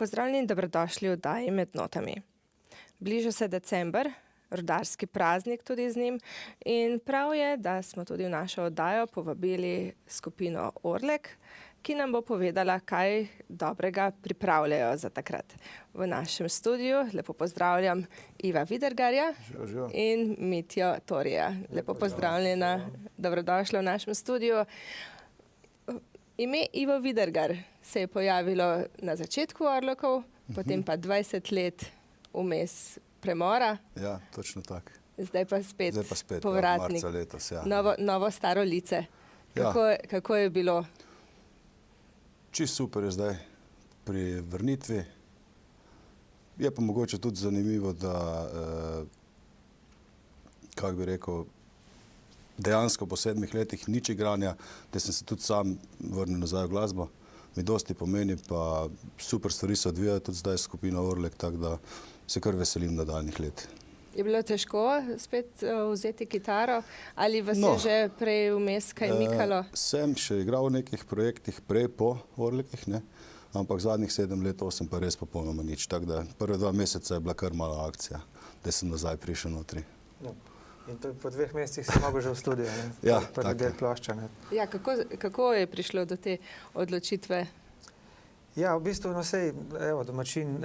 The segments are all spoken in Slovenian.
pozdravljeni in dobrodošli v oddaji Med notami. Bliža se december, rudarski praznik tudi z njim in prav je, da smo tudi v našo oddajo povabili skupino Orlek, ki nam bo povedala, kaj dobrega pripravljajo za takrat. V našem studiu lepo pozdravljam Iva Vidergarja in Mitjo Torija. Lepo pozdravljena, dobrodošla v našem studiu. Ime Ivo Vidergar se je pojavilo na začetku Orlekov, potem pa 20 let vmes premora. Ja, točno tako. Zdaj pa spet povratnik. Marca letos, ja. Novo staro lice. Ja. Kako je bilo? Čisto super je zdaj pri vrnitvi. Je pa mogoče tudi zanimivo, da, kako bi rekel, dejansko po 7 letih nič igranja, da sem se tudi sam vrnil nazaj v glasbo. Mi dosti pomeni, pa super stvari se odvijajo tudi zdaj skupina Orlek, tako da se kar veselim nadaljnjih let. Je bilo težko spet vzeti kitaro ali vas je že prej vmes kaj mikalo? Sem še igral v nekih projektih prej po Orlekih, ne? Ampak zadnjih 7 let, 8 pa res popolnoma nič. Tako da prve 2 meseca je bila kar mala akcija, da sem nazaj prišel notri. No. In to po 2 mesecih si mogel že v studio, ne? Ja, prvi del plošča, ne? Ja, kako je prišlo do te odločitve? Ja, v bistvu, no sej, evo, domačin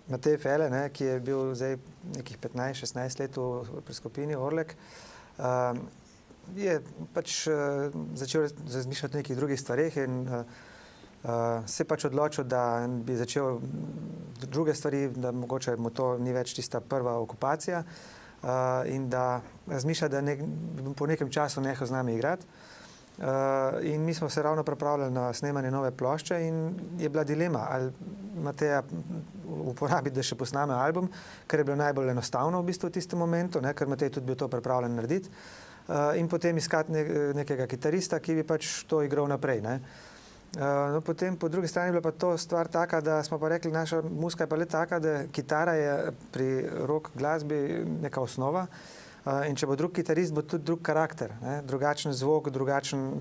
Matej Fele, ne, ki je bil zdaj nekih 15-16 let pri skupini Orlek, je pač začel razmišljati o nekih drugih stvareh in se pač odločil, da bi začel druge stvari, da mogoče mu to ni več tista prva okupacija in da razmišlja, da bi po nekem času nehal z nami igrati. In mi smo se ravno pripravljali na snemanje nove plošče in je bila dilema, ali Mateja uporabiti, da še posname album, kar je bilo najbolj enostavno v bistvu v tistem momentu, ne, ker Matej tudi bil to pripravljen narediti, in potem iskati nekega kitarista, ki bi pač to igral naprej, ne. No, potem po drugi strani je bila pa to stvar taka, da smo pa rekli, naša muzika je pa le taka, da kitara je pri rock glasbi neka osnova in če bo drug kitarist, bo tudi drug karakter, ne? Drugačen zvok, drugačen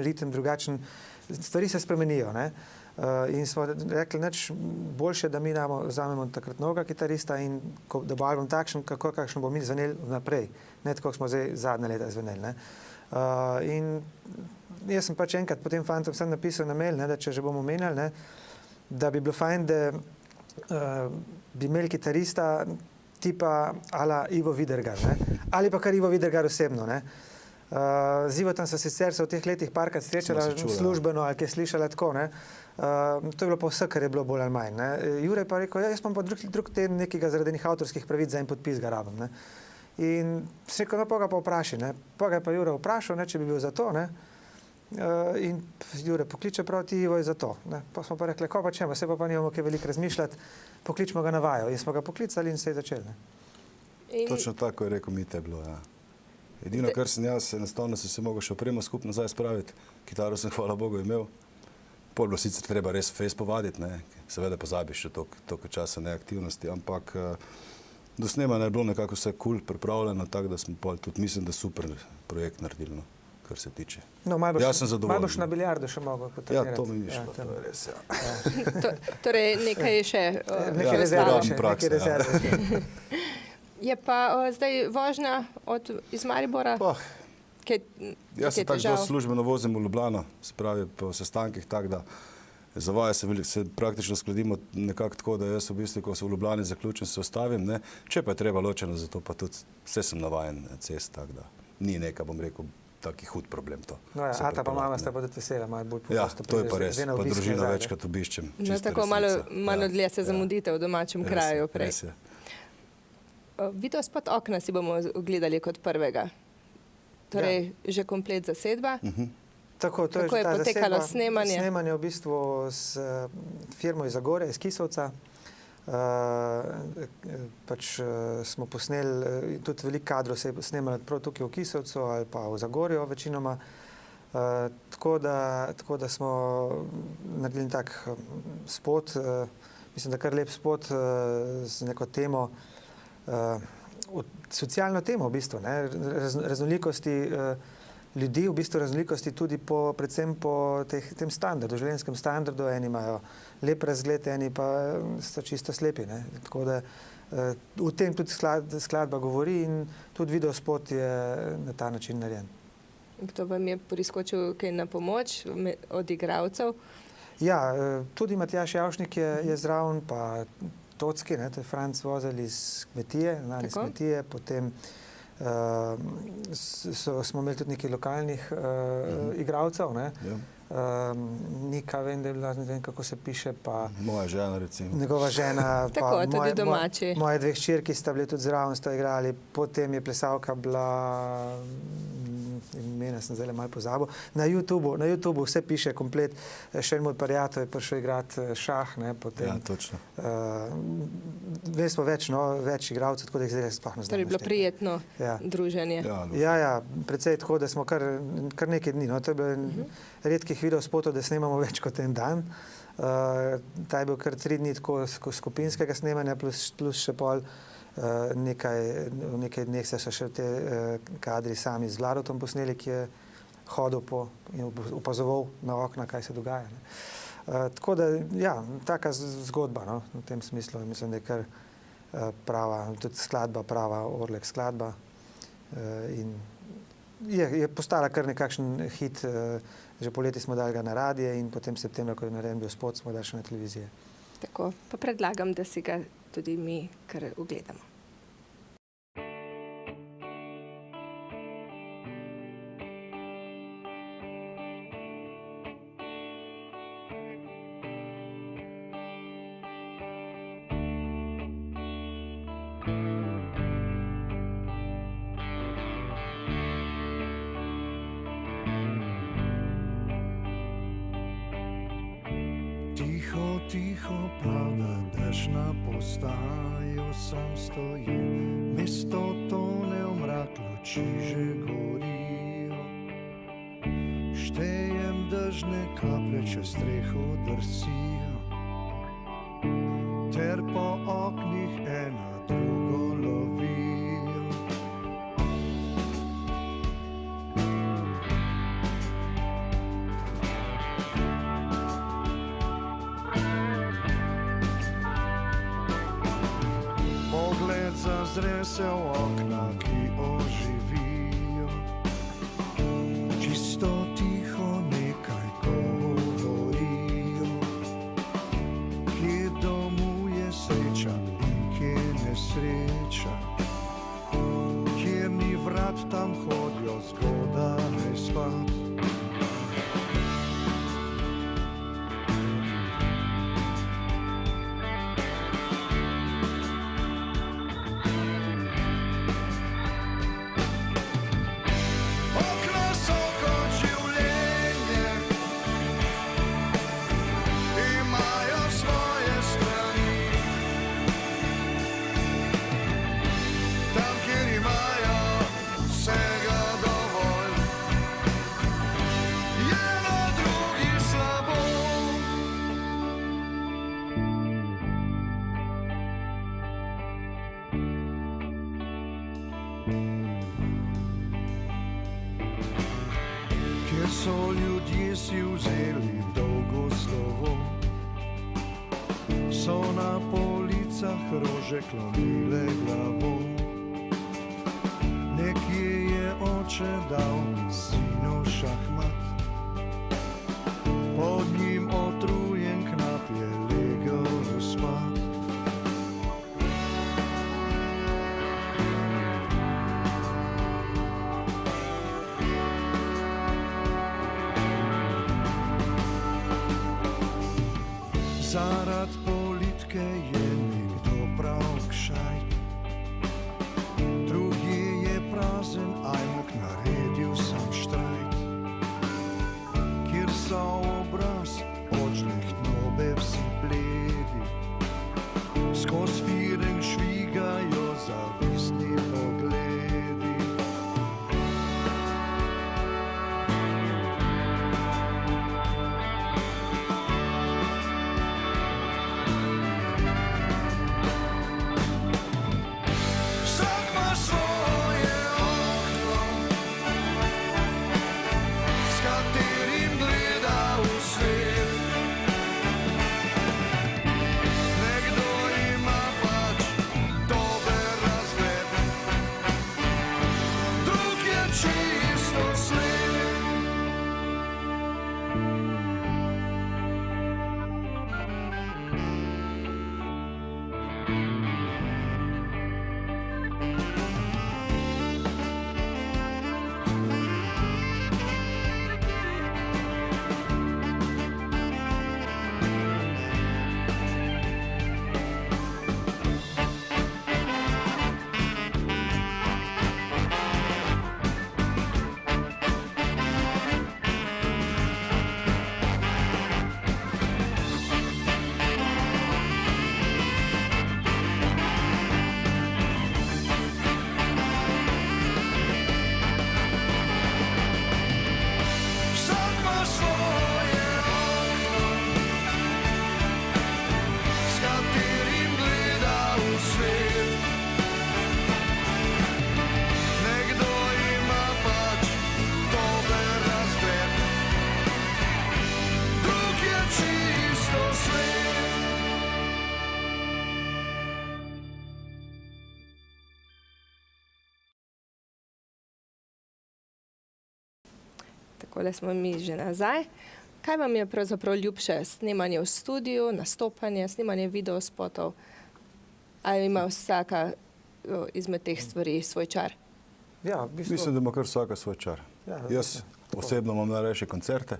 ritem, stvari se spremenijo, ne? In smo rekli, nič boljše, da mi vzamemo takrat novega kitarista in da bo album takšen, kakšen bo mi zveneli naprej, ne tako, smo zdaj zadnje leta zveneli, ne? In jaz sem pač enkrat potem fantom sem napisal na mail, ne, da če že bomo menjali, ne, da bi bilo fajn, da bi imeli kitarista tipa ala Ivo Vidergar, ne, ali pa kar Ivo Vidergar osebno, ne. Z Ivotom sva sicer se v teh letih parkrat srečala službeno ali kaj slišala tako, ne. To je bilo pa vse, kar je bilo bolj ali manj, ne. Jure pa rekel, ja, jaz imam pa drug teden nekega zaradi avtorskih pravic za en podpis ga rabim, ne. In se rekel, no, pa ga pa vpraši, ne. Pa ga je pa Jure vprašal, ne, če bi bil za to, ne. In Jure pokliče prav ti Ivo je za to, ne. Pa smo pa rekli, ko pa čemo, se pa nimamo kaj veliko razmišljati, pokličemo ga na vajo in smo ga poklicali in se je začeli, ne. Točno tako je rekel Mite bilo, ja. Edino, kar sem jaz, enostavno sem se mogel še opremo skupaj nazaj spraviti, kitaro sem, hvala Bogu, imel. Pol bilo sicer treba res fejs povaditi, ne, seveda pozabiš še toliko časa neaktivnosti, ampak do snemanja je bilo nekako vse cool pripravljeno, tako da smo pol tudi, mislim, da super projekt naredili, no, kar se tiče. No, malo zadovoljen. boš na biljardu še mogel potrenirati. Ja, to mi ni šlo, to je res, ja. Torej, nekaj je še nekaj rezerve. Je pa zdaj vožnja iz Maribora? Jaz se tako dosti službeno vozim v Ljubljano, se pravi po sestankih tako, da za vaje se praktično skladimo nekako tako, da jaz v bistvu, ko se v Ljubljani zaključim, se ostavim, ne. Če pa je treba ločeno, zato pa tudi vse sem navajen cest, tako da ni neka, bom rekel, taki hud problem to. No ja, ata pa mama sta pa tudi vesela, malo bolj pogosto. Ja, to je pa res, pa družino večkrat obiščem. No, tako malo dlje se zamudite v domačem kraju prej. Res je. Video spod okna si bomo ogledali kot prvega. Torej, že komplet zasedba. Tako, to kako je potekalo snemanje? Snemanje v bistvu s firmo iz Zagorja, iz Kisovca. Pač smo posneli, tudi veliko kadrov se je snemalo prav tukaj v Kisovcu ali pa v Zagorju večinoma. Tako da smo naredili tak spot, mislim, da kar lep spot z neko temo, socialno temo v bistvu, ne, raznolikosti ljudi, v bistvu raznolikosti tudi predvsem po tem standardu, življenjskem standardu. Eni imajo lep razgled, eni pa so čisto slepi. Ne? Tako da v tem tudi skladba govori in tudi videospot je na ta način narejen. Kdo vam je priskočil kaj na pomoč od igralcev? Ja, tudi Matjaž Javšnik je zraven, pa Tocki, to je Franc Vozelj iz Kmetije, znani iz Kmetije, potem smo imeli tudi nekaj lokalnih igralcev, Nika, vem, da je bila, ne vem, kako se piše, pa moja žena, recimo. Njegova žena, Tako, pa tudi domači. moje dve hčerki sta bili tudi zraven, sta igrali, potem je plesalka bila, imena sem zdaj malo pozabil, na YouTubeu vse piše komplet, še en moj prijatelj je prišel igrati šah, potem. Ja, točno. Smo več igralcev, tako da jih zdaj sploh ne znam. Torej je bilo prijetno druženje. Ja, precej tako, da smo kar nekaj dni. To je bilo redkih videospotov, da snemamo več kot en dan. Ta je bil kar 3 dni tako skupinskega snemanja, plus še pol v nekaj dneh se so še te kadri sami z Vladotom posneli, ki je hodil in opazoval na okna, kaj se dogaja. Tako da, ja, taka zgodba v tem smislu. Mislim, da je kar prava, tudi skladba prava, Orlek skladba. In je postala kar nekakšen hit. Že poleti smo dali ga na radije in potem septembra, ko je narejen bil spot, smo dali še na televizije. Tako, pa predlagam, da si ga tudi mi kar ugledamo. Tiho pada dež na postajo, sam stojim, mesto tone v mrak, luči že gorijo. Štejem dežne kaplje, čez streho drsijo, ter po oknih ena drugo lovijo. Zazre se v okna, ki oživijo, čisto tiho nekaj govorijo. Kje domuje sreča in kje nesreča, kjer ni vrat, tam hodijo zgodaj spat. Kjer so ljudje si vzeli dolgo slovo, so na policah rože klonile glavo. Nekje je oče dal sinu šahmat, pod njim otrujen knap je legel spat. Zarad politike je nekdo prav kšajt, tako da smo mi že nazaj. Kaj vam je pravzaprav ljubše? Snemanje v studiu, nastopanje, snemanje videospotov? Ali ima vsaka izmed teh stvari svoj čar? Ja, v bistvu, Mislim, da ima kar vsaka svoj čar. Ja, Jaz osebno imam najrajše koncerte,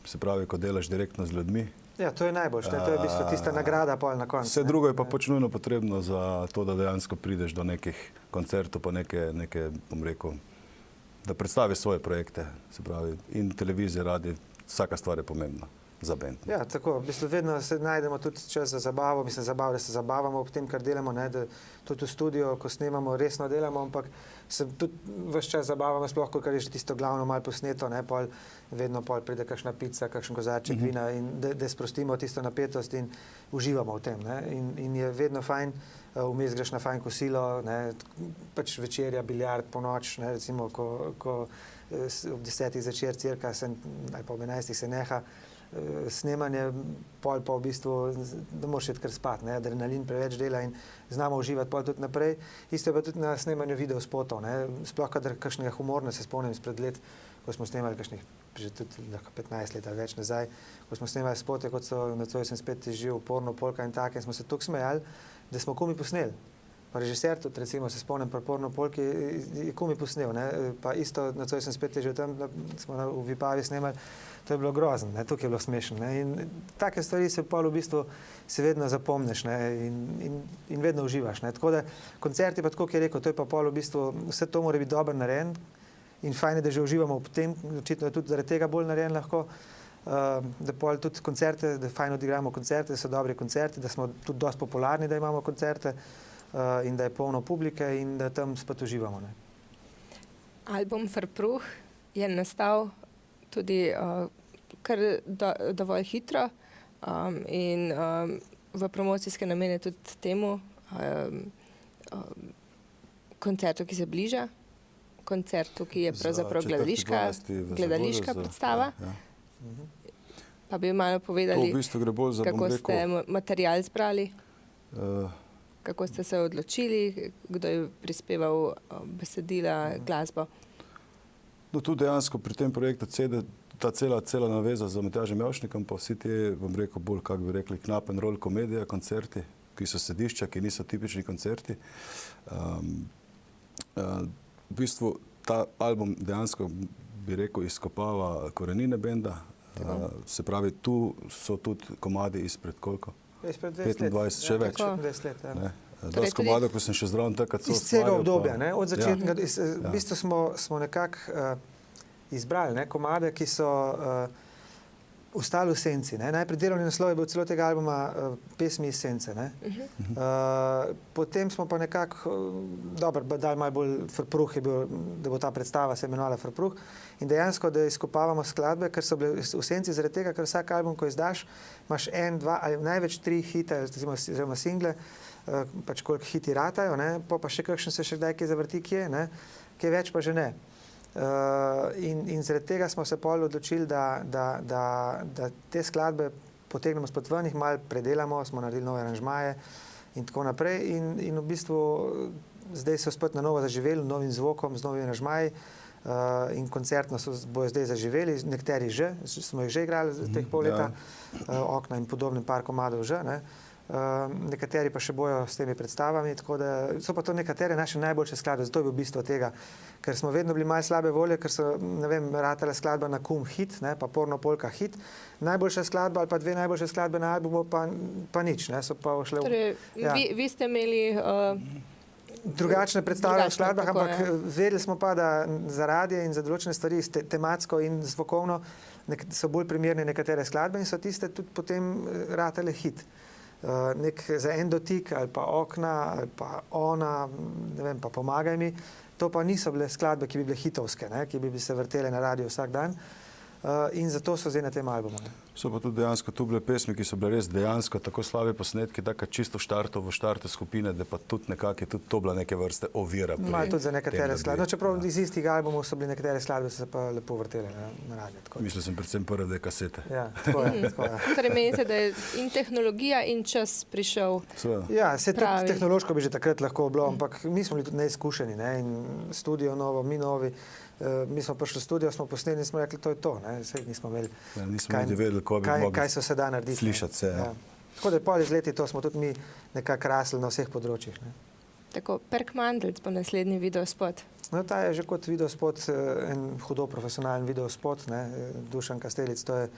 se pravi, ko delaš direktno z ljudmi. ja, to je najboljše, to je v bistvu tista nagrada pol na koncu. Vse ne. drugo je pa pač nujno potrebno za to, da dejansko prideš do nekih koncertov, pa neke, bom rekel, da predstaviš svoje projekte. Se pravi, in televizija, radio, vsaka stvar je pomembna za bend. Ja, tako, v bistvu vedno se najdemo tudi čas za zabavo, mislim, da se zabavamo ob tem, kar delamo, ne, da tudi v studiu, ko snemamo, resno delamo, ampak se tudi vse čas zabavamo, sploh, ko je že tisto glavno malo posneto, ne, vedno pride kakšna pica, kakšen kozarček vina in da sprostimo tisto napetost in uživamo v tem. Ne, in je vedno fajn, vmes greš na fajn kosilo, ne, pač večerja, biljard, ponoč, ne, recimo, ko ob 10. zvečer cirka ali pa ob 11. se neha snemanje, pol pa v bistvu, da moraš iti kar spat, ne, adrenalin preveč dela in znamo uživati pol tudi naprej. Isto je pa tudi na snemanju videospotov, ne, sploh kadar kakšnega humorna se spomnim spred let, ko smo snemali kakšnih, že tudi 15 let ali več nazaj, ko smo snemali spote, kot so Nocoj sem spet živ, Porno polka in take, in smo se toliko smejali, da smo komaj posneli. Pa režiser tudi, recimo, se spomnim pri Porno polki, je komaj posnel, ne, pa isto Nocoj sem spet živ tam, smo v Vipavi snemali, to je bilo grozno, ne, tukaj je bilo smešno, ne, in take stvari se pol v bistvu se vedno zapomniš, ne, in vedno uživaš, ne, tako da koncerti pa tako, ki je rekel, to je pa pol v bistvu, vse to mora biti dobro narejen in fajn je, da že uživamo v tem, očitno je tudi zaradi tega bolj narejen lahko, da pol tudi koncerte, da fajn odigramo koncerte, da so dobri koncerti, da smo tudi dosti popularni, da imamo koncerte in da je polno publike in da tam spet uživamo, ne. Album Frpruh je nastal tudi kar dovolj hitro in v promocijske namene tudi temu koncertu, ki se bliža, koncertu, ki je pravzaprav gledališka predstava. Ja. Pa bi malo To povedali, v bistvu gre bolj za, bom kako rekel, ste material zbrali, eh, kako ste se odločili, kdo je prispeval besedila, glasbo. no, tu dejansko pri tem projektu ta cela naveza z Matjažem Javšnikom, pa vsi ti, bom rekel, bolj, kako bi rekli, knap and roll komedija, koncerti, ki so sedišča, ki niso tipični koncerti. V bistvu ta album dejansko, bi rekel, izkopava korenine benda. Se pravi, tu so tudi komadi izpred koliko? Izpred 25, še več. 20 let, ja. Ne? Torej Dosti tudi- komadov, ko sem še zraven takrat Iz celega obdobja, ne, od začetka, Ja. v bistvu smo nekako izbrali, ne, komade, ki so ostali v senci, ne. Najprej delovni naslov je bil celo tega albuma Pesmi iz sence, ne. Potem smo pa nekako, dobro, dali malo bolj Frpruh je bil, da bo ta predstava se imenovala Frpruh in dejansko, da izkopavamo skladbe, ker so bile v senci zaradi tega, ker vsak album, ko izdaš, imaš 1, 2 ali največ 3 hite, oziroma single, pač koliko hiti ratajo, ne, pa še kakšen se še kdaj kje zavrti kje, ne, kje več pa že ne. In zaradi tega smo se pol odločili, da te skladbe potegnemo spod ven, jih malo predelamo, smo naredili nove aranžmaje in tako naprej in v bistvu zdaj so spet na novo zaživeli, novim zvokom, z novimi aranžmaji in koncertno bojo zdaj zaživeli, nekateri že, smo jih že igrali teh pol leta, Okna in podobne par komadov že, ne. Nekateri pa še bojo s temi predstavami, tako da so pa to nekatere naše najboljše skladbe, zato je bil bistvo tega, ker smo vedno bili malo slabe volje, ker so, ne vem, ratale skladba na Kum hit, ne, pa Porno polka hit, najboljša skladba ali pa 2 najboljše skladbe na albumu pa nič, ne, so pa šle Torej, vi ste imeli drugačne predstave v skladbah, tako, ampak vedeli smo pa, da za radije in za določene stvari tematsko in zvokovno so bolj primerne nekatere skladbe in so tiste tudi potem ratale hit. Za en dotik ali pa Okna ali pa Ona, ne vem, pa Pomagaj mi, to pa niso bile skladbe, ki bi bile hitovske, ne, ki bi se vrtele na radiju vsak dan in zato so zdaj na tem albumu. Ne. So pa tudi dejansko tu bile pesmi, ki so bile res dejansko tako slabe posnetki, tako čisto v štartu skupine, da pa tudi nekako je tudi to bila neke vrste ovira. Malo tudi za nekatere tem, skladbe. No, čeprav iz istih albumov so bili nekatere skladbe, so se pa lepo vrtele na radio. Mislil sem predvsem prve dve kasete. Ja, tako je. Tako je. Torej menite, da je in tehnologija in čas prišel. Ja, se tudi Pravi. tehnološko bi že takrat lahko bilo, ampak mi smo bili tudi neizkušeni, ne? In studio novo, mi novi. Mi smo prišli v studio, smo posneli in smo rekli, to je to. Ne? Saj nismo imeli, Ja, nismo niti vedeli, ko bi mogli kaj se da narediti. slišati se, ja. Tako da pol iz leti to smo tudi mi nekako rasli na vseh področjih. Ne? Tako, Perk Mandelc bo naslednji videospot. No, ta je že kot videospot, en hudo profesionalen videospot, ne? Dušan Kastelic, to je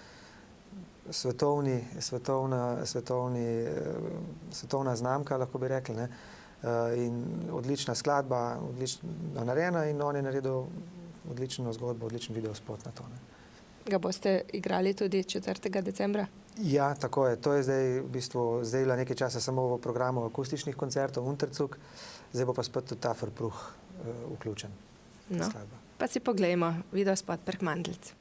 svetovna znamka, lahko bi rekli, ne? In odlična skladba, odlično narejena in on je naredil odlično zgodbo, odličen videospot na to. Ne? Ga boste igrali tudi 4. decembra? Ja, tako je. To je zdaj v bistvu bila nekaj časa samo v programu akustičnih koncertov Unterzug, zdaj bo pa spet tudi ta Verpruch vključen. No. Skladba. Pa si poglejmo videospot Perk Mandelc.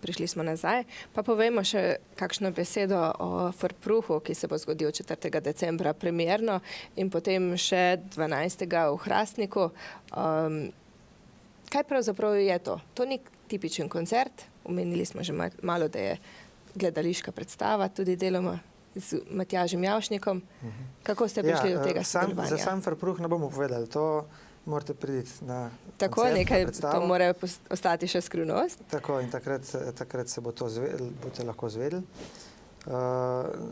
Prišli smo nazaj, pa povejmo še kakšno besedo o Verpruchu, ki se bo zgodil 4. decembra premierno in potem še 12. v Hrastniku. Kaj pravzaprav je to? To ni tipičen koncert, omenili smo že malo, da je gledališka predstava, tudi deloma z Matjažem Javšnikom. Kako ste prišli do tega sodelovanja? Za sam Verpruch ne bomo povedali, to morate priti na tako, koncert, nekaj, na predstavo. to mora ostati še skrivnost. Tako, in takrat se bo to boste lahko zvedeli.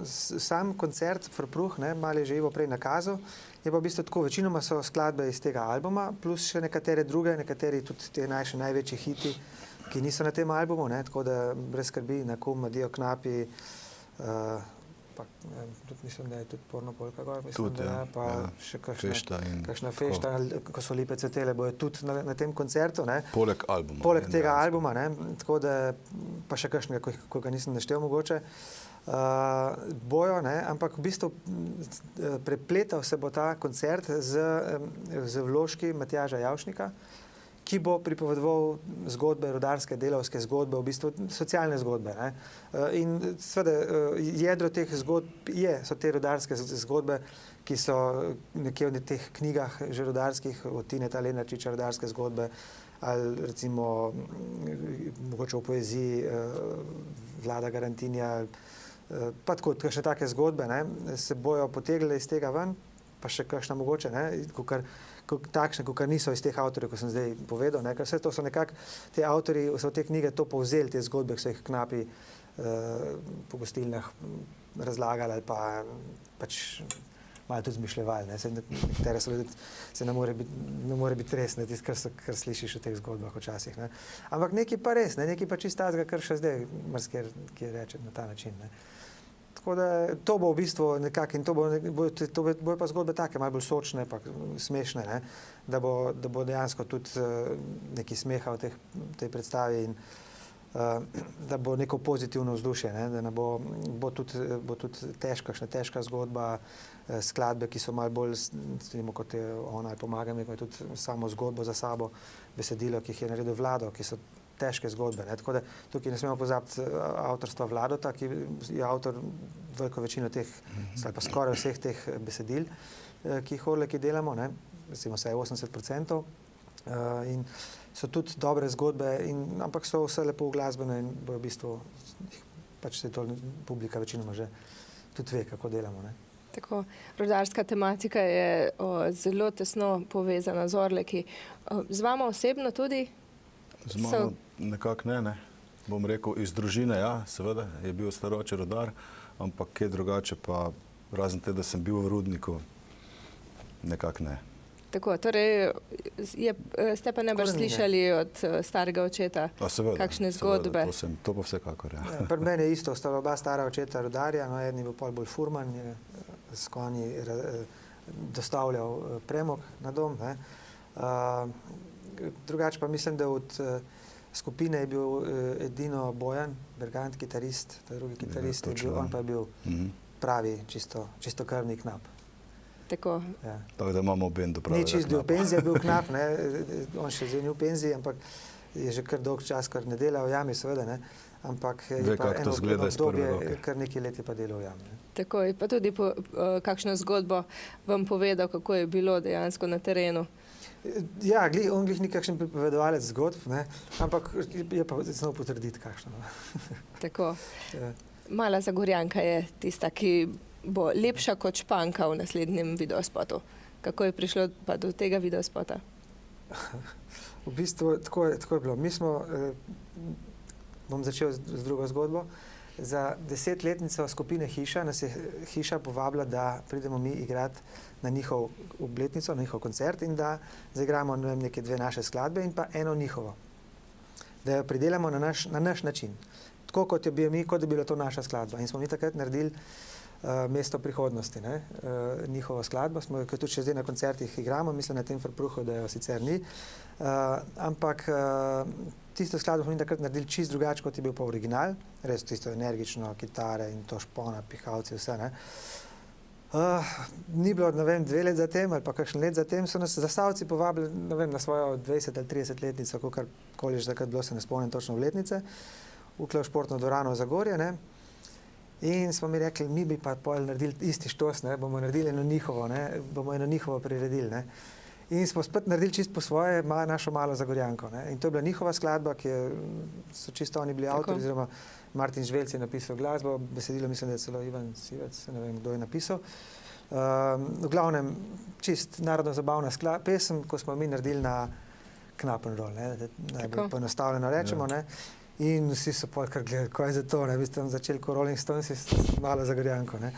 Sam koncert Verpruch, malo je že Ivo prej nakazal, je pa v bistvu tako, večinoma so skladbe iz tega albuma, plus še nekatere druge, nekateri tudi te največji hiti, ki niso na tem albumu, tako da brez skrbi, Nakum, Adijo Knapi, pa tudi mislim, da je tudi Porno Polka gor, mislim, tudi, da pa ja, še kakšna fešta, ko so Lipe cvetele, bojo tudi na tem koncertu. Poleg albuma. Poleg tega albuma, tako da pa še kakšnega, ko ga nisem naštel mogoče, bojo, ampak v bistvu prepletal se bo ta koncert z vložki Matjaža Javšnika, ki bo pripovedoval zgodbe, rudarske, delavske zgodbe, v bistvu socialne zgodbe. Ne? In seveda jedro teh zgodb so te rudarske zgodbe, ki so nekje v teh knjigah že rudarskih, od Tineta Lenarčiča rudarske zgodbe, ali recimo mogoče v poeziji Vlada Garantinija, pa tako, še take zgodbe, ne, se bojo potegle iz tega ven, pa še kakšna mogoče, ne, takšne, kakor niso iz teh avtorjev, ko sem zdaj povedal, ne, ker vse to so nekako, te avtorji so te knjige to povzeli, te zgodbe, ki so jih knapi po gostilnah razlagali ali pa pač malo tudi zmišljevali, ne, nekatere se ne more biti res, ne, tisto, kar slišiš v teh zgodbah včasih, ne. Ampak nekaj pa res, ne, nekaj pa čist tazga, kar še zdaj marsikje reče na ta način, ne. Tako da to bo v bistvu nekako in to bo pa zgodbe take, malo bolj sočne, pa smešne, ne, da bo dejansko tudi nekaj smeha v tej predstavi in da bo neko pozitivno vzdušje, ne, da ne bo tudi težka zgodba, skladbe, ki so malo bolj, kot je ona ali Pomagam, ko je tudi samo zgodbo za sabo, besedilo, ki jih je naredil Vlado, ki so težke zgodbe. Ne. Tako da tukaj ne smemo pozabiti avtorstva Vladota, ki je avtor veliko večino teh, ali pa skoraj vseh teh besedil, ki jih Orleki delamo, ne, recimo vsaj 80%. In so tudi dobre zgodbe, ampak so vse lepo uglasbene in v bistvu pač se to publika večinoma že tudi ve, kako delamo. Ne. Tako, rudarska tematika je zelo tesno povezana z Orleki. Z vama osebno tudi? Z mano nekako ne. Bom rekel, iz družine, ja, seveda, je bil staroče rudar, ampak kaj drugače pa, razen te, da sem bil v rudniku, nekako ne. Tako, torej ste pa najbrž slišali od starega očeta kakšne zgodbe? Seveda, to pa vsekakor, ja. Pri meni je isto, sta oba stara očeta rudarja, no, eden je bil bolj furman, je s konji dostavljal premog na dom, ne. Drugače pa mislim, da od skupine je bil edino Bojan Bergant, kitarist, ta drugi kitarist, on pa je bil pravi čistokrvni knap. Tako. Ja. Tako da imamo bendu pravega knapa. Ni čist bil v penziji, bil knap, ne, on še zdaj ni v penziji, ampak je že kar dolg čas, kar ne dela v jami, seveda, ne, ampak je pa eno obdobje, kar nekaj let je pa delal v jami. Ne. Tako, je pa tudi kakšno zgodbo vam povedal, kako je bilo dejansko na terenu? Ja, on glih ni kakšen pripovedovalec zgodb, ne, ampak je pa znal potrditi kakšno. Tako. Ja. Mala Zagorjanka je tista, ki bo lepša kot Španka v naslednjem videospotu. Kako je prišlo pa do tega videospota? V bistvu tako je bilo. Mi smo, bom začel z drugo zgodbo, za 10-letnico skupine Hiša nas je Hiša povabila, da pridemo mi igrati na njihov obletnico, na njihov koncert in da zaigramo neke dve naše skladbe in pa eno njihovo. Da jo pridelamo na naš način. Tako kot je bil mi, kot da bi bila to naša skladba. In smo mi takrat naredili Mesto prihodnosti, ne, njihovo skladbo, smo jo tudi še zdaj na koncertih igramo, mislim na tem Frpruhu, da jo sicer ni, ampak tisto skladbo smo mi takrat naredili čist drugače, kot je bil pa original, res tisto energično, kitare in to špona, pihalci, vse, ne. Ni bilo, ne vem, 2 let zatem ali pa kakšen let zatem, so nas Zasavci povabili, ne vem, na svojo 20 ali 30 letnico, kakorkoli že takrat bilo, se ne spomnim točno v letnice, v športno dvorano v Zagorje, ne. In smo mi rekli, mi bi pa pol naredili isti štos, ne, bomo naredili eno njihovo, ne, bomo eno njihovo priredili, ne. In smo spet naredili čist po svoje našo Malo Zagorjanko, ne. In to je bila njihova skladba, ki so čisto oni bili avtori, oziroma Martin Žvelc je napisal glasbo, besedilo mislim, da je celo Ivan Sivec, ne vem, kdo je napisal. V glavnem, čist narodno-zabavna pesem, ko smo mi naredili na Knappenroll, ne, najbolj poenostavljeno rečemo, ne. In vsi so pol kar gledali, kaj je za to, ne, vi ste tam začeli kot Rolling Stones s Malo Zagorjanko, ne.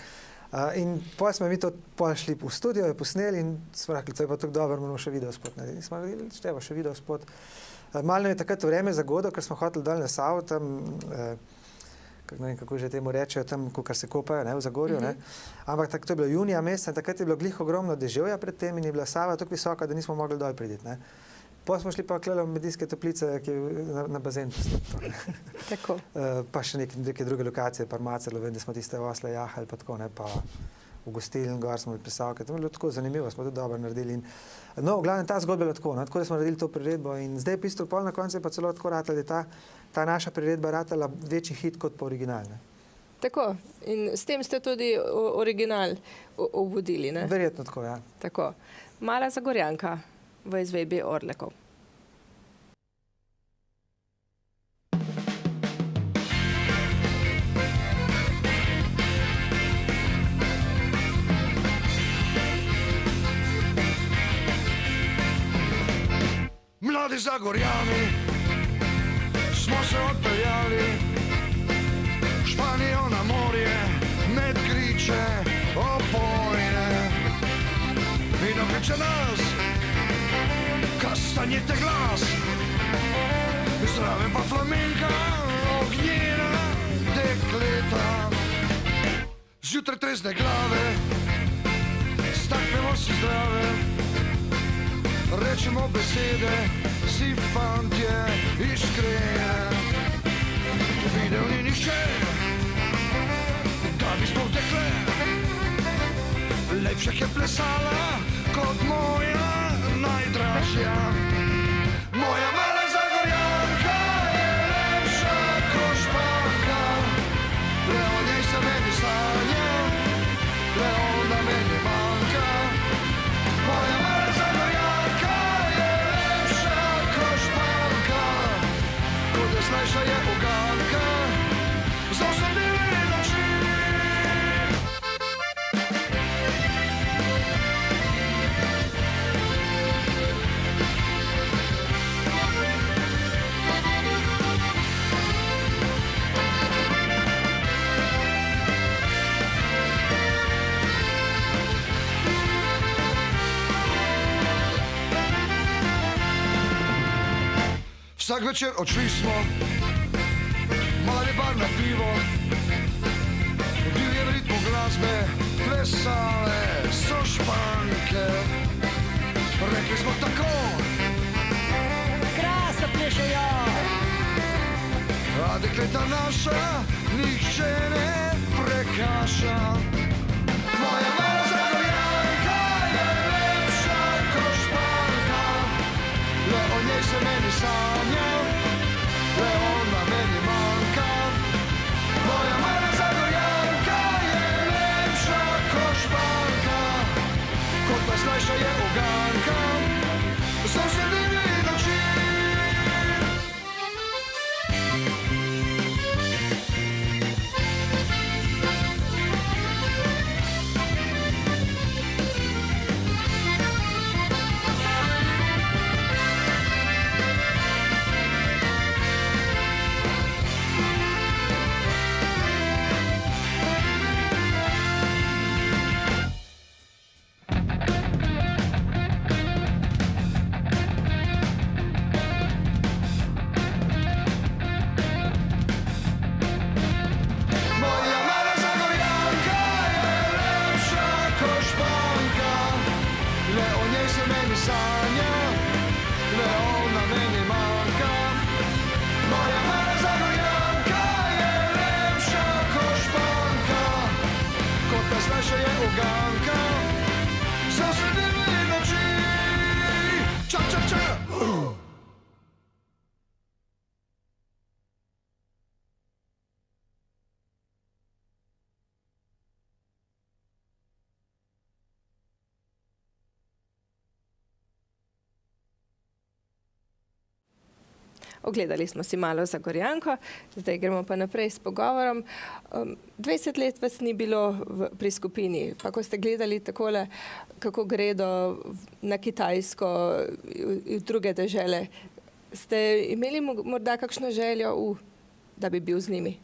In pol smo mi to šli v studio, jo posneli in smo rekli, to je pa tako dobro, moramo še videospot narediti. In smo rekli, števa še videospot. Malo nam je takrat vreme zagodilo, ker smo hoteli dol na Savu, tam, ne vem, kako že temu rečejo, tam, kar se kopajo, ne, v Zagorju, ne. Ampak to je bilo junija meseca in takrat je bilo glih ogromno deževja pred tem in je bila Sava tako visoka, da nismo mogli dol priti, ne. Potem smo šli pa klelo v Medijske toplice, ki je na bazen posnetno. Tako. Pa še neke druge lokacije, pa Macerlo, vem, da smo tiste osle jahali, pa tako, ne, pa v gostilni, gor smo bili pisavke, to je bilo tako zanimivo, smo tudi dobro naredili. In, no, v glavnem ta zgodba je bila tako, no, tako da smo naredili to priredbo in zdaj v bistvu pol na koncu je pa celo tako ratala, da je ta naša priredba ratala večji hit kot pa original. Ne. Tako, in s tem ste tudi original obudili, ne? Verjetno tako, ja. Tako. Mala Zagorjanka v izvedbi Orlekov. Mladi Zagorjani smo se odpeljali v Španijo na morje, med kriče opojne. In okliče nas, kastanjite glas, zraven pa flamenka, ognjena dekleta. Zjutraj trezne glave, staknemo si zdrave, rečemo besede, si fantje iskrene. Videl ni nihče, da bi sploh dekle, lepša je plesala kot moja najdražja. Moja mala Zagorjanka je lepša kot Španka, le o njej se meni sanja, le ona meni manjka. Moja mala Zagorjanka je lepša kot Španka, kot desnejša je uganka, za vse dneve in noči. Vsak večer odšli smo, mali bar na pivo, v divjem ritmu glasbe plesale so Španke. Rekli smo tako, krasno plešejo, a dekleta naša nihče ne prekaša. Moja mala Zagorjanka je lepša kot Španka, le o njej se meni sanja, le ona meni manjka. Moja mala Zagorjanka je lepša kot Španka, kot pa slajša je uganka, za vse dneve in noči. Ogledali smo si malo Zagorjanko, zdaj gremo pa naprej s pogovorom. 20 let vas ni bilo pri skupini, pa ko ste gledali takole, kako gredo na Kitajsko, v druge dežele, ste imeli morda kakšno željo, da bi bil z njimi?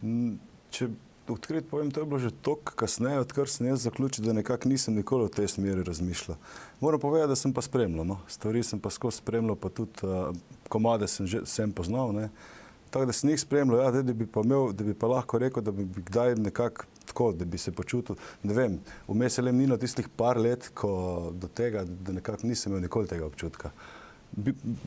Če odkrit povem, to je bilo že toliko kasneje, odkar sem jaz zaključil, da nekako nisem nikoli v tej smeri razmišljal. Moram povedati, da sem pa spremljal, no. Stvari sem pa skozi spremljal, pa tudi komade sem poznal, ne. Tako da sem jih spremljal, ja, da bi pa lahko rekel, da bi kdaj nekako tako, da bi se počutil, ne vem, vmes je le minilo tistih par let, ko do tega, da nekako nisem imel nikoli tega občutka.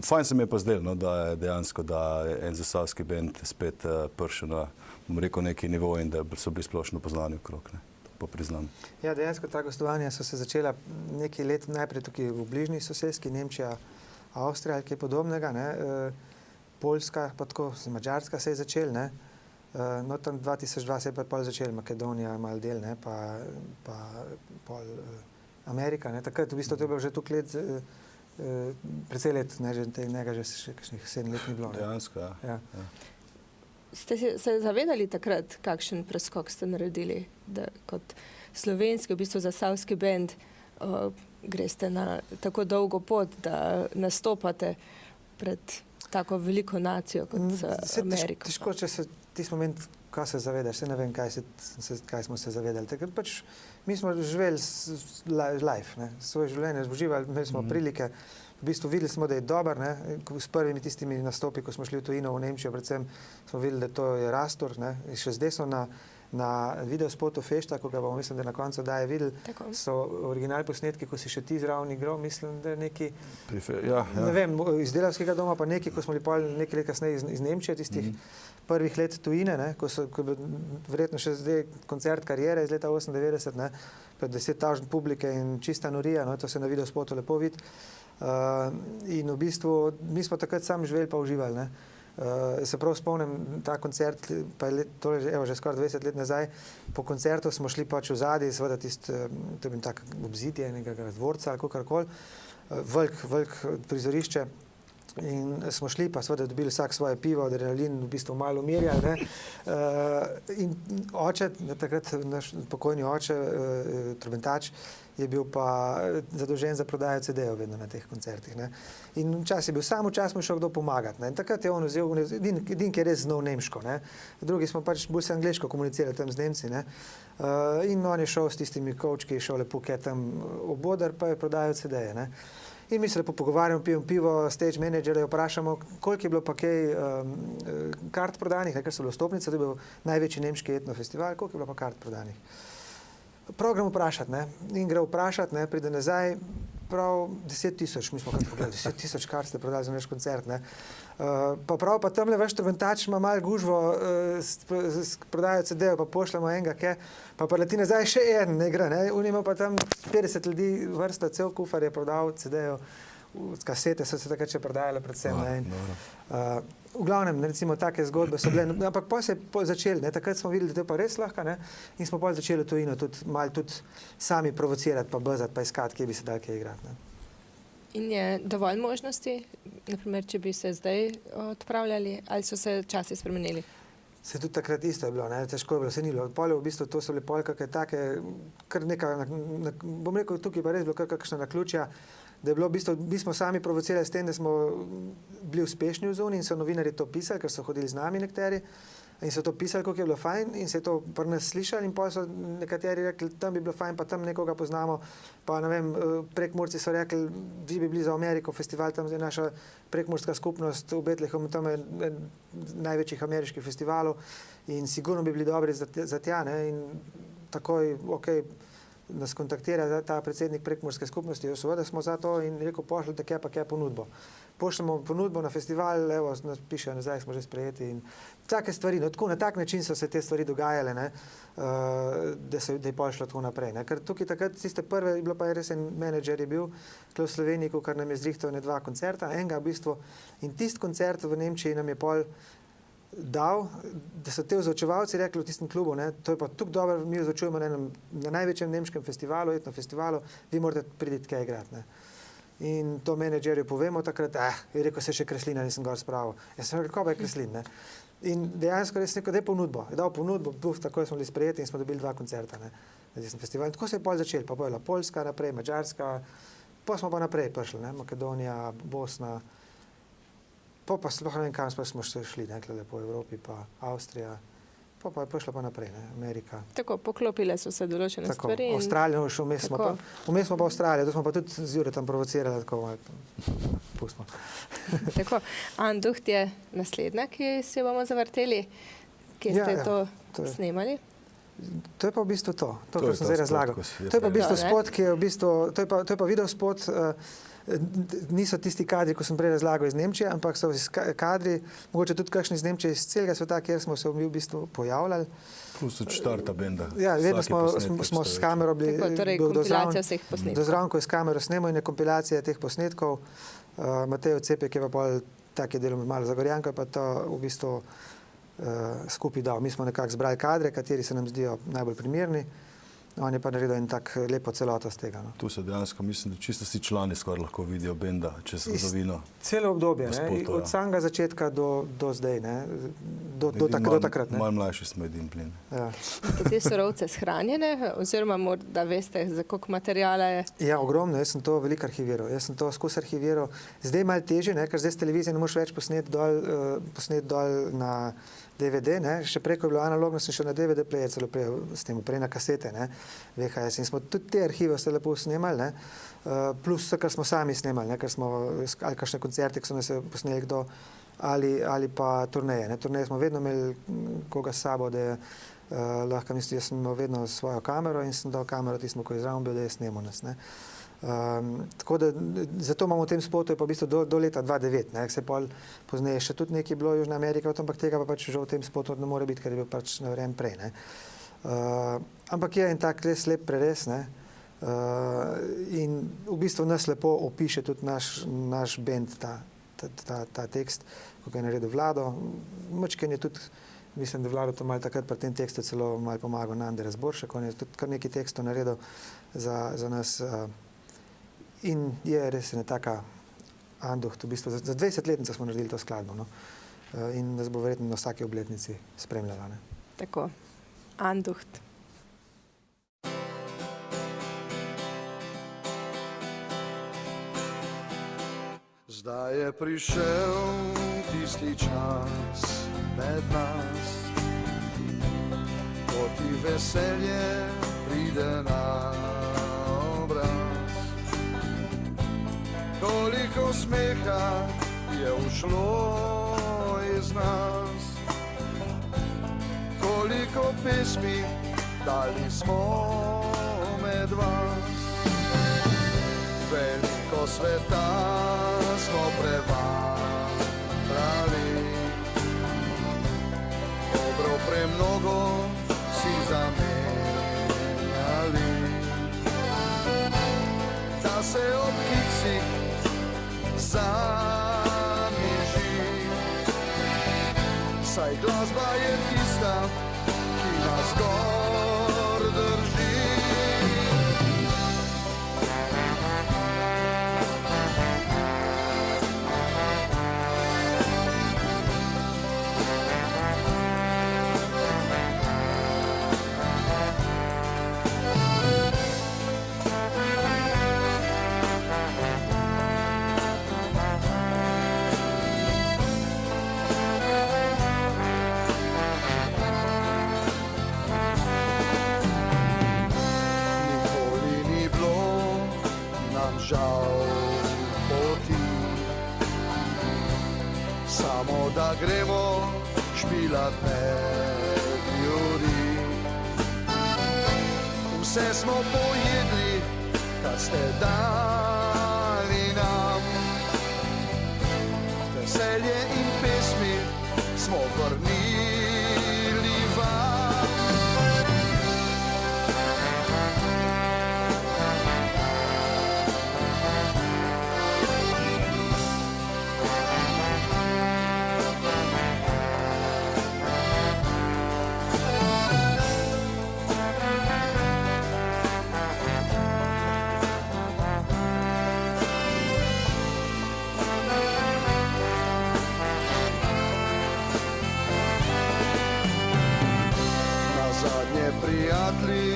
Fajn se mi je pa zdelo, no, da je dejansko, da je en zasavski band spet prišel na, bom rekel, neki nivo in da so bili splošno poznani okrog, ne. popriznam. Ja, dejansko ta gostovanja so se začela nekaj let najprej tukaj v bližnji soseski, Nemčija, Avstrija ali kaj podobnega, ne? Poljska, pa tako, Madžarska se je začel, ne? No, tam 2002 se je pa pol začel, Makedonija, malo del, ne? Pa pol Amerika, ne? Takrat v bistvu to je bilo že toliko let, precej let, ne? Že tega že kakšnih 7 let ni bilo. Ne? Dejansko, ja. Ja. Ste se zavedali takrat, kakšen preskok ste naredili, da kot slovenski, v bistvu zasavski bend, greste na tako dolgo pot, da nastopate pred tako veliko nacijo kot Ameriko? Težko, če se tisti moment, ko se zavedaš, ne vem, kaj smo se zavedali. Takrat pač mi smo živeli life, ne, svoje življenje, uživali, imeli smo prilike, v bistvu videli smo, da je dober, ne, s prvimi tistimi nastopi, ko smo šli v tujino, v Nemčijo, predvsem smo videli, da to je Rastor, ne, in še zdaj so na videospotu Fešta, ko ga bomo, mislim, da na koncu daje videli, so originalni posnetki, ko si še ti zraven igral, mislim, da je neki, ne vem, iz Delavskega doma, pa neki, ko smo bili pol nekaj let kasneje iz Nemčije, tistih prvih let tujine, ne, ko je bil verjetno še zdaj koncert karijere iz leta 98, ne, pred 10.000 publike in čista norija, no, to se na videospotu lepo vidi. In v bistvu mi smo takrat sami živeli pa uživali, ne. Se prav spomnim ta koncert, pa je to je že skoraj 20 let nazaj, po koncertu smo šli pač v zadnji, seveda to je bil tak obzidje nekega dvorca ali kakorkoli, velik prizorišče in smo šli pa seveda dobili vsak svoje pivo, adrenalin, v bistvu malo umirjali, ne. In oče, takrat naš pokojni oče, trobentač, je bil pa zadolžen za prodajo CD-jev vedno na teh koncertih, ne. In včasih je bil sam, včasih mu šel kdo pomagati, ne. In takrat je on vzel, edin, ki je res znal nemško, ne. Drugi smo pač bolj se angleško komunicirali tam z Nemci, ne. In on je šel s tistimi kovčki, je šel lepo kje tam oboder, pa je prodajal CD-je, ne. In mi se lepo pogovarjamo, pijemo pivo, stage managerja vprašamo, koliko je bilo pa kaj kart prodanih, ker so bile vstopnice, to je bil največji nemški etno festival, koliko je bilo pa kart prodanih. Prav gremo vprašati, ne, in gre vprašati, ne, pride nazaj, prav 10.000, mi smo kar pogledali, 10.000 kart ste prodali za naš koncert, ne. Pa prav pa tamle vaš trobentač ima malo gužvo, prodajo CD-jev, pa pošljamo enega, pa leti nazaj še en, ne gre, ne, on ima pa tam 50 ljudi, vrsta, cel kufar je prodal CD-jev, kasete so se takrat še prodajale predvsem, ne. V glavnem, recimo, take zgodbe so bile, ampak pa se je začeli, ne, takrat smo videli, da to je pa res lahko, ne, in smo pa začeli tujino malo tudi sami provocirati, pa bezati, pa iskati, kje bi se dali kaj igrati, ne. In je dovolj možnosti, naprimer, če bi se zdaj odpravljali, ali so se časi spremenili? Se tudi takrat isto je bilo, ne, težko je bilo, se ni bilo. Pol v bistvu to so bile pol kakšne take, kar nekaj, bom rekel, tukaj pa res bilo kar kakšna naključja, da je bilo v bistvu, mi smo sami provocirali s tem, da smo bili uspešni v zoni in so novinarji to pisali, ker so hodili z nami nekateri in so to pisali, koliko je bilo fajn in se je to pri nas slišali in potem so nekateri rekli, tam bi bilo fajn, pa tam nekoga poznamo, pa ne vem, Prekmurci so rekli, vi bi bili za Ameriko festival, tam je naša prekmurska skupnost v Betlehemu, tam je največjih ameriških festivalov in sigurno bi bili dobri za tja, ne, in takoj, okej, nas kontaktira ta predsednik prekmurske skupnosti, seveda smo za to in rekel, pošljite kje ponudbo. Pošljemo ponudbo na festival, evo, nas pišejo nazaj, smo že sprejeti in take stvari, no tako, na tak način so se te stvari dogajale, ne, da je pošlo tako naprej, ne, ker tukaj takrat tiste prve, je bilo pa res en menedžer je bil, tukaj v Sloveniji, kar nam je zrihtal ne 2 koncerta, enega v bistvu in tisti koncert v Nemčiji nam je pol dal, da so te ozvočevalci rekli v tistem klubu, ne, to je pa tako dobro, mi ozvočujemo na največjem nemškem festivalu, etno festivalu, vi morate priti tja igrati, ne. In to menedžerju povemo takrat, je rekel, se še Kreslina nisem gor spravil. Jaz sem rekel, kako je Kreslin, ne. In dejansko res rekel, da je ponudbo. Je dal ponudbo, takoj smo bili sprejeti in smo dobili 2 koncerta, ne, na tistem festivalu. In tako se je pol začel, pa bila Poljska naprej, Madžarska, pa smo pa naprej prišli, ne, Makedonija, Bosna, pa sploh ne vem, kam smo še šli, nekaj po Evropi, pa Avstrija, pa je prišla pa naprej, ne, Amerika. Tako, poklopile so se določene tako, stvari. Avstralijo še vmes smo pa Avstralijo, to smo pa tudi z Jure tam provocirali, tako malo, pustimo. Tako, Anduht je naslednja, ki si jo bomo zavrteli, kje ste to snemali? To je pa v bistvu to, To kar je sem ta zdaj spot, razlagal. ko si je To je pa v bistvu prej. spot, ki je v bistvu, to je pa video spot, niso tisti kadri, ko sem prej razlagal iz Nemčije, ampak so kadri, mogoče tudi kakšni iz Nemčije, iz celega sveta, kjer smo se v bistvu pojavljali. Plus od štarta benda. Ja, vedno Vsaki posnetek smo s kamero bili, Tako, torej bil kompilacija vseh do posnetkov. zraven, ko je s kamero snemal in je kompilacija teh posnetkov. Matej Cepek je pa pol tak je delal malo Zagorjanko, pa to v bistvu skupaj dal. Mi smo nekako zbrali kadre, kateri se nam zdijo najbolj primerni. On je pa naredil en tak lepo celoto z tega. No. Tu se dejansko, mislim, da čisto vsi člani skoraj lahko vidijo benda čez zgodovino. Celo obdobje, V ne, spotu, ja. od samega začetka do zdaj, ne, do takrat. Ne. Malo mlajši smo edin plin. Ja. So te sorovce shranjene, oziroma morda veste, za koliko materijala je? Ja, ogromno, jaz sem to veliko arhiviral, jaz sem to skozi arhiviral. Zdaj malo težje, ne, ker zdaj s televizije ne moreš več posnet dol na DVD, ne. Še prej, ko je bilo analogno, sem šel na DVD player, celo prej na kasete, ne, VHS. In smo tudi te arhive vse lepo snemali, ne. Plus vse, kar smo sami snemali, ne, ker smo ali kakšne koncerte, ki so nas posneli kdo, ali pa turneje. Ne. Turneje smo vedno imeli koga s sabo, da je lahko, mislim, jaz sem imel vedno svojo kamero in sem dal kamero tismo, ko je zraven bil, da je snemal nas. Ne. Tako da zato imamo v tem spotu je pa v bistvu do leta 2009, ne, se pol pozneje še tudi nekaj bilo Južna Amerika, ampak tega pa pač že v tem spotu ne more biti, ker je bil pač narejen prej. Ne. Ampak je en tak res lep prerez, ne, in v bistvu nas lepo opiše tudi naš bend, ta tekst, ko ga je naredil Vlado. Mačken je tudi, mislim, da Vlado to malo takrat pri tem tekstu celo malo pomagal Nande Razboršek, on je tudi kar nekaj tekstov naredil za nas. In je res ena taka Anduht, v bistvu za 20-letnico smo naredili to skladbo, no. In nas bo verjetno na vsaki obletnici spremljala. Ne. Tako, Anduht. Zdaj je prišel tisti čas med nas, ko ti veselje pride na obraz. Koliko smeha je ušlo iz nas, koliko pesmi dali smo med vas. Veliko sveta smo prevarali, dobro premnogo si zamenjali, da se ob kiksih zamiži. Saj glasba je tista, ki nas gor drži. Žal poti, samo da gremo špilat med ljudi. Vse smo pojedli, kar ste dali nam, veselje in pesmi smo vrnili vam. Prijatelji,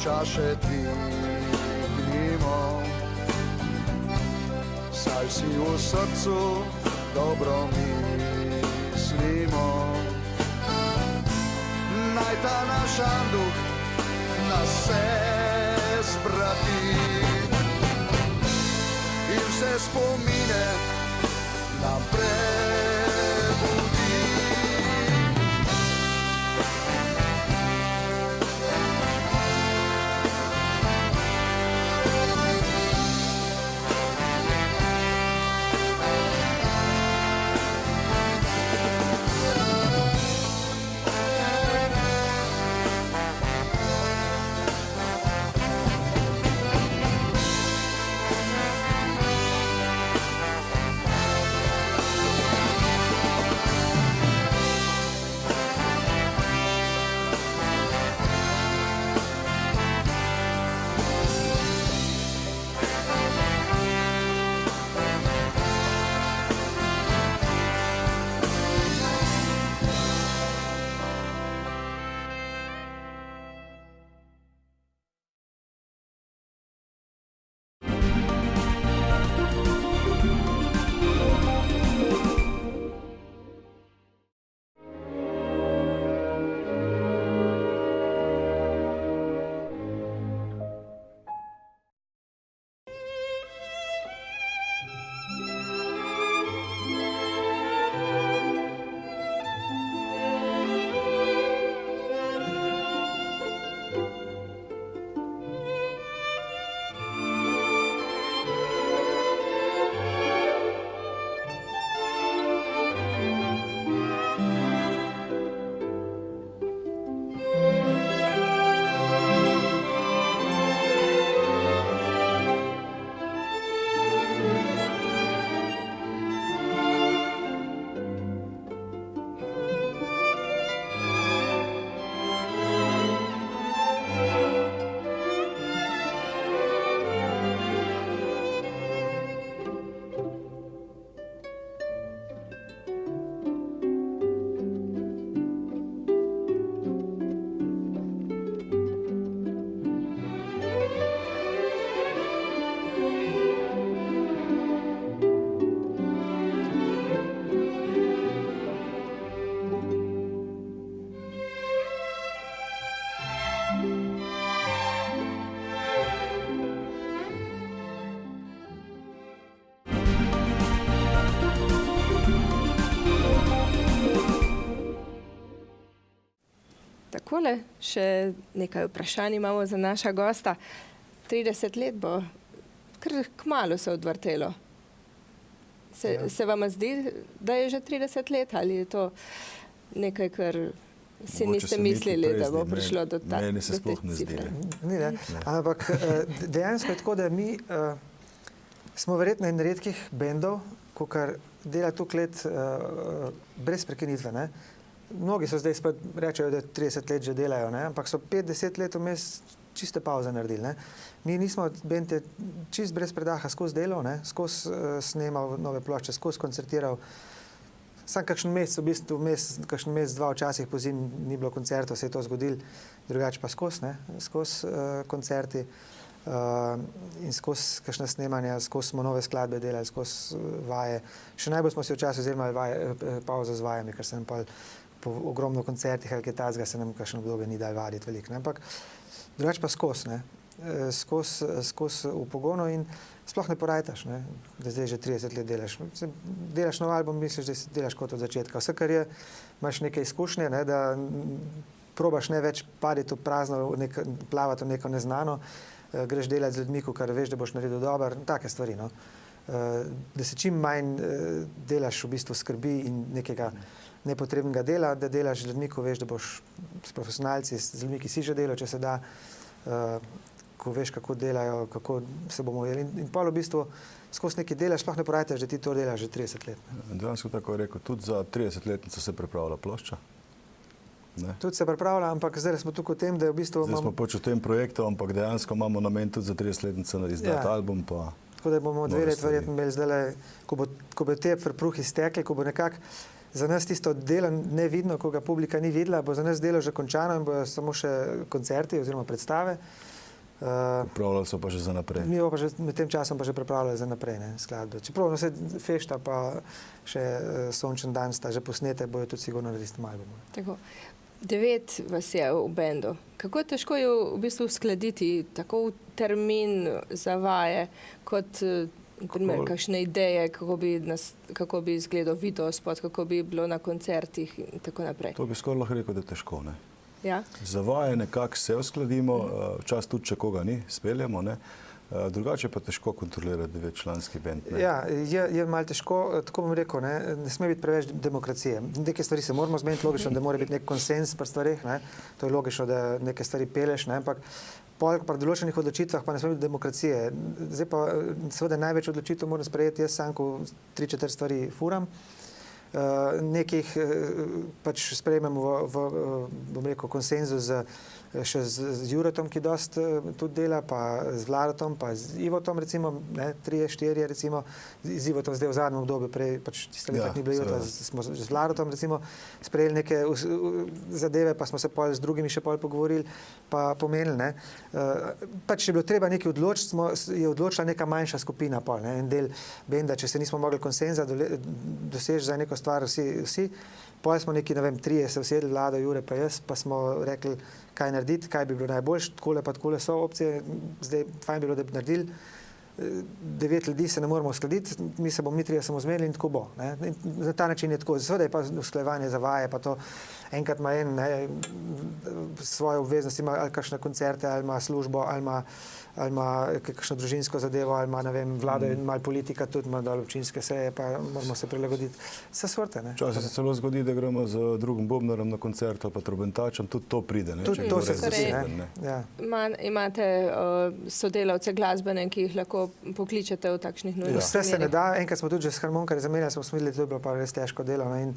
čaše dvignimo, saj si v srcu dobro mislimo. Naj ta naš Anduht nas vse sprati in vse spomine nam prebudi. Takole, še nekaj vprašanj imamo za naša gosta. 30 let bo, kar kmalu se odvrtelo. Se vam zdi, da je že 30 let ali je to nekaj, kar si Mogoče niste se niti mislili, da bo prezdi, prišlo do meni se do te sploh ne zdi, cifre? Ni, ne? Ampak dejansko je tako, da mi smo verjetno en redkih bendov, kar dela toliko let brez prekinitve. Ne? Mnogi so zdaj spet rečejo, da 30 let že delajo, ne? Ampak so 5-10 let vmes čiste pauze naredili. Ne? Mi nismo bend je čist brez predaha skozi delo, ne? Skozi snemal nove plošče, skozi koncertiral. Sam kakšen mesec, v bistvu kakšen mesec, dva včasih po zim ni bilo koncertov, se je to zgodilo, drugače pa skozi koncerti in skozi kakšne snemanja, skozi smo nove skladbe delali, skozi vaje. Še najbolj smo si včasih vzeli pauzo z vajami, ker se nam po ogromno koncertih ali kaj takega se nam kakšno obdobje ni dal vaditi veliko. Ampak drugače pa skozi v pogonu in sploh ne porajtaš, ne? Da zdaj že 30 let delaš. Delaš nov album, misliš, da delaš kot od začetka. Vse, kar je, imaš neke izkušnje, ne? Da probaš ne več paditi v prazno, plavati v neko neznano, greš delati z ljudmi, kar veš, da boš naredil dobro, take stvari. No? Da se čim manj delaš v bistvu skrbi in nekega nepotrebnega dela, da delaš z ljudmi, ko veš, da boš s profesionalci, z ljudmi, ki si že delal, če se da, ko veš, kako delajo, kako se bomo jeli. In pol v bistvu skozi nekaj delaš, sploh ne porajtaš, da ti to delaš že 30 let. Dejansko tako je rekel, tudi za 30-letnico se pripravlja plošča. Ne? Tudi se pripravlja, ampak zdaj smo tukaj v tem, da je v bistvu... Zdaj smo pač v tem projektu, ampak dejansko imamo namen tudi za 30-letnico izdati album. Pa tako da bomo 2 let verjetno imeli zdaj, ko bo te pruhi stekli, ko bo nekako za nas tisto delo nevidno, ko ga publika ni videla, bo za nas delo že končano in bojo samo še koncerti oziroma predstave. Pripravljali so pa že za naprej. Mi pa že med tem časom pa že pripravljali za naprej, ne, skladbe. Čeprav vse fešta pa še sončen dan sta že posnete, bojo tudi sigurno na istem albumu. Tako. 9 vas je v bendu. Kako težko je v bistvu uskladiti tako termin za vaje, kot primer, kakšne ideje, kako bi izgledal videospot, kako bi bilo na koncertih in tako naprej? To bi skoraj lahko rekel, da je težko. Ne? Ja? Za vaje nekako se uskladimo, včasih tudi, če koga ni, speljamo. Ne? Drugače pa težko kontrolirati 9-članski bend. Ne? Ja, je malo težko, tako bom rekel, ne sme biti preveč demokracije. Neke stvari se moramo zmeniti, logično, da mora biti nek konsens pri stvareh, ne? To je logično, da neke stvari peleš, ne? Ampak pri določenih odločitvah pa ne sme biti demokracije. Zdaj pa seveda največ odločitev moram sprejeti jaz sam, ko 3-4 stvari furam. Nekih pač sprejmemo bom rekel, konsenzu še z Juretom, ki dost tudi dela, pa z Vladotom, pa z Ivotom, recimo, 3-4 recimo, z Ivotom zdaj v zadnjem obdobju, prej pač tiste leta ni bilo Ivota, smo z Vladotom recimo sprejeli neke zadeve, pa smo se pol z drugimi še pol pogovorili, pa pomenili, ne. Pač je bilo treba nekaj odločiti, je odločila neka manjša skupina pol, ne, en del benda, če se nismo mogli konsenza doseči za neko stvar vsi, pol smo neki, ne vem, 3 se usedli, Vlado, Jure pa jaz, pa smo rekli, kaj narediti, kaj bi bilo najboljše, takole so opcije, zdaj fajn bi bilo, da bi naredili. 9 ljudi se ne moramo uskladiti, mi 3 samo zmenili in tako bo. Ne? In na ta način je tako. Seveda je pa usklajevanje za vaje, pa to enkrat ima svoje obveznosti, ima ali kakšne koncerte, ali ima službo, ali ima kakšno družinsko zadevo, ali ima, ne vem, Vlada in malo politika, tudi ima dol občinske seje, pa moramo se prilagoditi. Vse sorte, ne? Včasih se celo zgodi, da gremo z drugim bobnarom na koncert ali pa trobentačem, tudi to pride. Ne? Tudi to se zgodi, ne? Ja. Imate sodelavce glasbene, ki jih lahko pokličete v takšnih nujnih primerih? Vse se ne da, enkrat smo tudi že s harmonkarji zamenjali, smo videli, da je bilo pa res težko delo. Ne? In,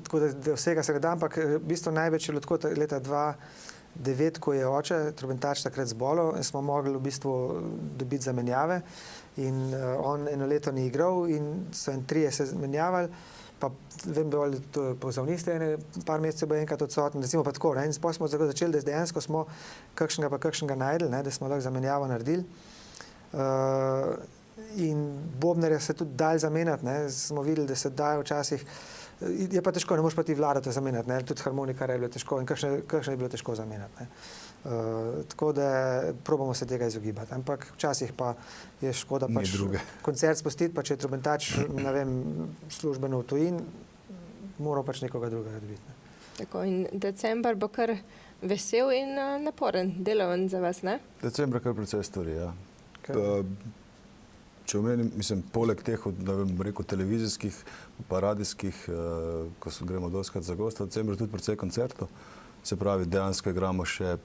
tako da vsega se ne da, ampak v bistvu največ je bilo tako leta 2009, ko je oče trobentač takrat zbolel, smo mogli v bistvu dobiti zamenjave in on eno leto ni igral in so en 3 se zamenjavali, pa vem, da je pozavniste, par mesecev bo enkrat odsoten, recimo pa tako. Ne? In potem smo začeli, da dejansko smo kakšnega najdeli, ne? Da smo lahko zamenjavo naredili. In bobnarja se tudi dal zamenjati, ne? Smo videli, da se dajo včasih. Je pa težko, ne moš pa ti Vladota zamenjati, ne? Tudi harmonikar je bilo težko in kakšne je bilo težko zamenjati. Ne? Tako da probamo se tega izogibati, ampak včasih pa je škoda pač koncert spustiti, pa če je trobentač, ne vem, službeno v tujini, moral pač nekoga drugega dobiti. Ne? Tako, in december bo kar vesel in naporen, deloven za vas, ne? Decembra kar precej stvari, ja. Če omenim, mislim, poleg teh, da bom rekel, televizijskih, pa radijskih, ko gremo doskrat za gosta, v decembru tudi precej koncertov. Se pravi, dejansko igramo še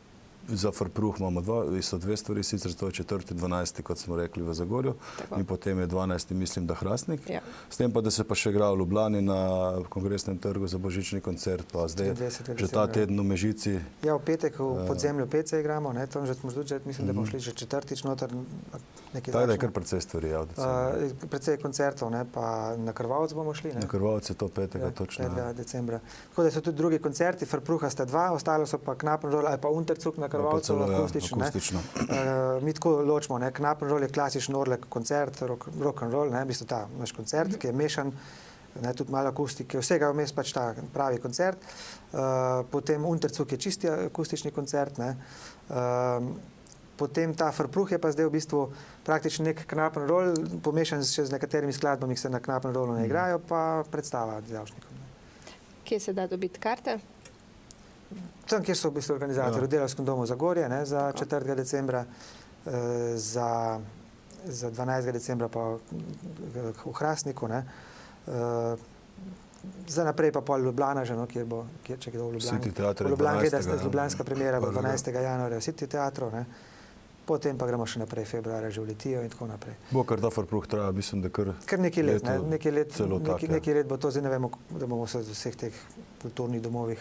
za Frpruh imamo dve stvari, sicer to je 4. 12. kot smo rekli v Zagorju in potem je 12. mislim, da Hrastnik. Ja. S tem pa, da se pa še igra v Ljubljani na Kongresnem trgu za božični koncert, pa zdaj že ta teden v Mežici. Ja, v petek v podzemlju PC igramo, ne, tam že smo že, mislim, da bomo šli že 4. noter. Tako da je kar precej stvari, ja. Precej koncertov, ne, pa na Krvavec bomo šli, ne. Na Krvavec je to 5. Ja, točno. 5. decembra. Tako da so tudi drugi koncerti, Frpruha sta 2, ostalo so pa Knappenroll ali pa Unterzug na Krvavcu, akustično. Mi tako ločimo, ne, Knappenroll je klasičen Orlek koncert, rock and roll, ne, v bistvu ta naš koncert, ki je mešan, ne, tudi malo akustike, vsega vmes pač ta pravi koncert. Potem Unterzug je čisti akustični koncert, ne. Potem ta Frpruh je pa zdaj v bistvu praktično nek Knappenroll, pomešan še z nekaterimi skladbami, ki se na Knappenrollu ne igrajo, pa predstava Zavšnikom. Kje se da dobiti karte? Tam, kjer so v bistvu organizatorji, v Delavskem domu Zagorje, ne, za 4. decembra, za 12. decembra pa v Hrastniku, ne. Za naprej pa pol Ljubljana že, no, če kdo v Ljubljani. City Teatr je 12. Ljubljana gleda ljubljanska premiera 12. januarja v City Teatru, ne. Potem pa gremo še naprej, februarja že v Litijo in tako naprej. Bo kar ta Frpruh traja, mislim, da kar nekaj let, ne, nekaj let bo to, zdaj ne vemo, da bomo se v vseh teh kulturnih domovih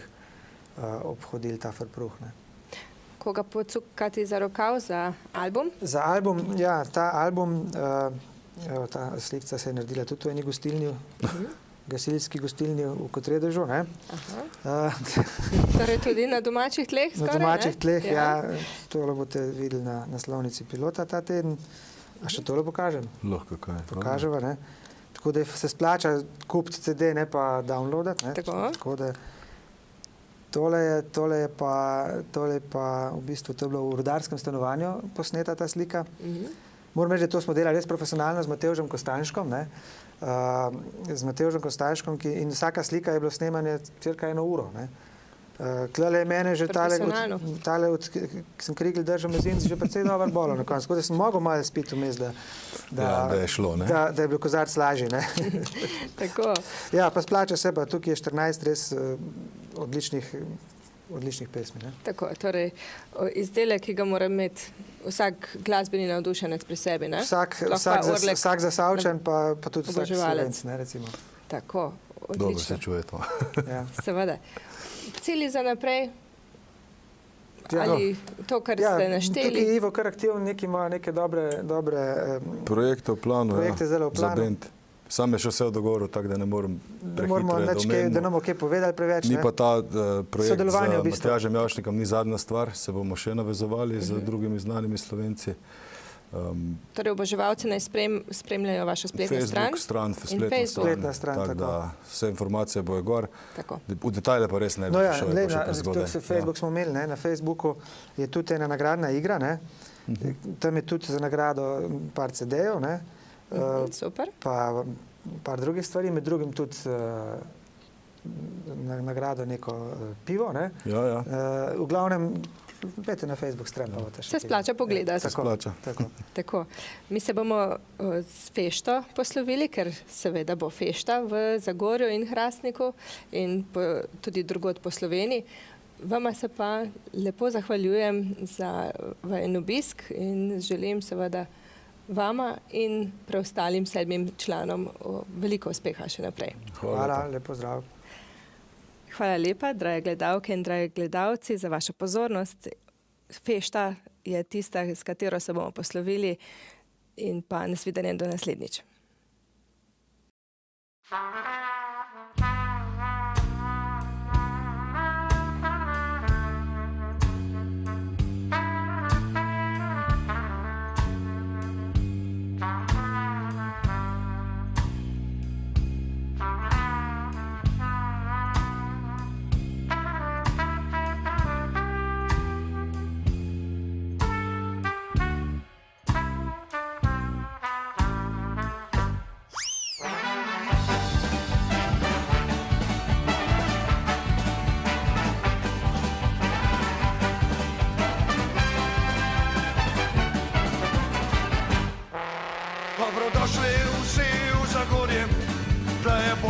obhodili ta Frpruh, ne. Koga pocukati za rokav za album? Za album, ja, ta album, ta slikca se je naredila tudi v eni gostilni, gasilski gostilni v Kotredežu, ne. Torej tudi na domačih tleh skoraj, na domačih tleh, ja. Tole boste videli na naslovnici Pilota ta teden. A še tole pokažem? Lahko kaj. Pokaževa, ne. Tako da se splača kupiti CD, ne pa downloadati, ne. Tako da tole je pa v bistvu, to je bilo v rudarskem stanovanju posneta ta slika. Moram reči, da to smo delali res profesionalno z Matevžem Kostanjškom, ne. Z Matevžem Kostanjškom, in vsaka slika je bilo snemanje cirka 1 uro, ne. Tlele je mene že tale, ki sem krigel držal mezinc, že precej dobro bolel na koncu, tako da sem mogel malo spiti vmes, da je šlo, ne? Da je bil kozarc lažji, ne. Tako. Ja, pa splača se pa, tukaj je 14 res odličnih pesmi, ne. Tako, torej izdelek, ki ga mora imeti vsak glasbeni navdušenec pri sebi, ne? Vsak Zasavčan, pa tudi vsak Slovenc, ne, recimo. Tako, odlično. Dobro se čuje to. Ja. Seveda. Cilji za naprej? Ali to, kar ste našteli? Tukaj je Ivo kar aktivno, ima neke dobre projekte v planu, zelo v planu. Za bend. Sam je še vse v dogovoru, tako da ne morem da ne bomo kaj povedali preveč. Ni pa ta projekt z v bistvu. Matjažem Javšnikom ni zadnja stvar, se bomo še navezovali z drugimi znanimi Slovenci. Torej oboževalci naj spremljajo vašo spletno stran? Spletna stran, tako da vse informacije bojo gor. Tako. V detajle pa res ne bi prišel, je pa še prezgodaj. Facebook smo imeli, ne, na Facebooku je tudi ena nagradna igra, ne. Tam je tudi za nagrado par CD-jev, ne. Super. Pa par drugih stvari, med drugim tudi nagrado neko pivo, ne. Ja. V glavnem, pejte na Facebook stran. Se splača pogledati. Tako. Mi se bomo s fešto poslovili, ker seveda bo fešta v Zagorju in Hrastniku in tudi drugod po Sloveniji. Vama se pa lepo zahvaljujem za vajen obisk in želim seveda vama in preostalim 7 članom veliko uspeha še naprej. Hvala, lepo zdrav. Hvala lepa, drage gledalke in dragi gledalci, za vašo pozornost. Fešta je tista, s katero se bomo poslovili in pa nasvidenje do naslednjič.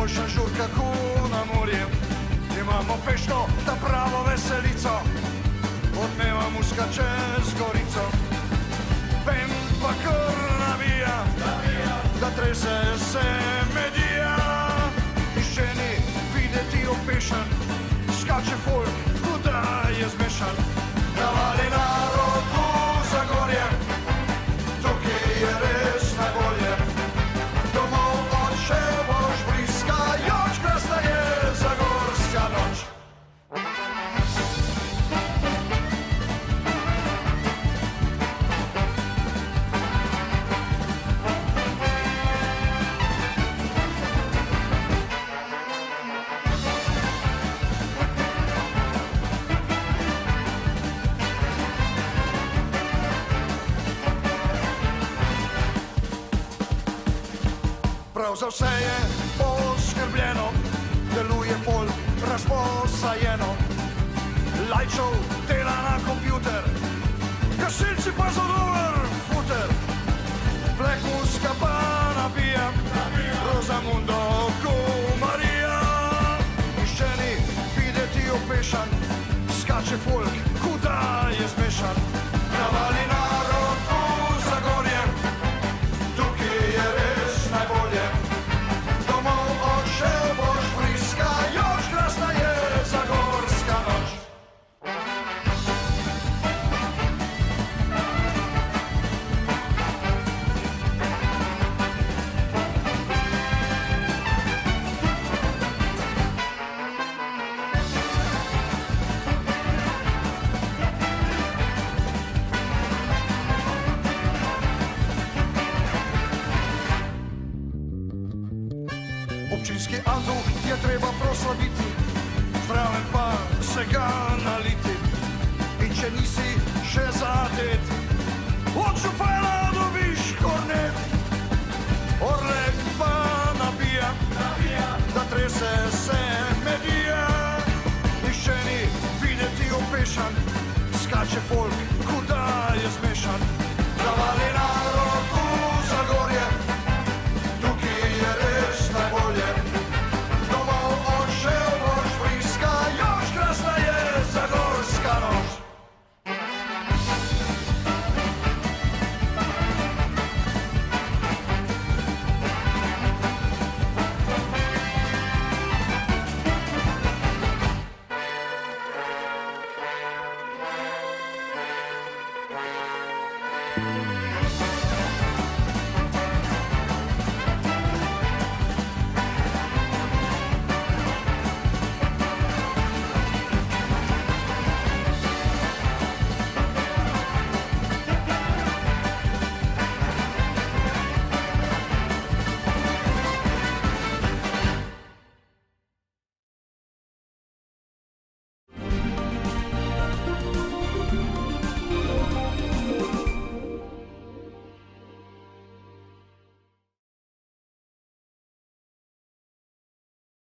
boljša žurka ko na morje. Imamo fešto, ta pravo veselico, odmeva muska čez gorico. Vem pa kar navija, da trese se medija. Iščeni videti opešen, skače folk, huda je zmešan. Navali narod v Zagorje, tukaj je res najbolje. Domov odšel boš bliskajoč, krasna je zagorska noč. Prav za vse je poskrbljeno, deluje pol razposajeno. Lajčov dela na kompjuter, gasilci pa za dober futer. Pleh muska pa nabija, Rozamundo ko Marija. Iščeni videti opešan, skače folk, huda je zmešan. Navali narod v Zagorje, tukaj je res najbolje. Domov odšel boš bliskajoč, krasna je zagorska noč. Občinski anduh je treba proslaviti, zraven pa se ga naliti. In če nisi še zadet, od župana dobiš kornet. Orlek pa nabija, da trese se medija. Iščeni videti opešan, skače folk, huda je zmešan. Navali narod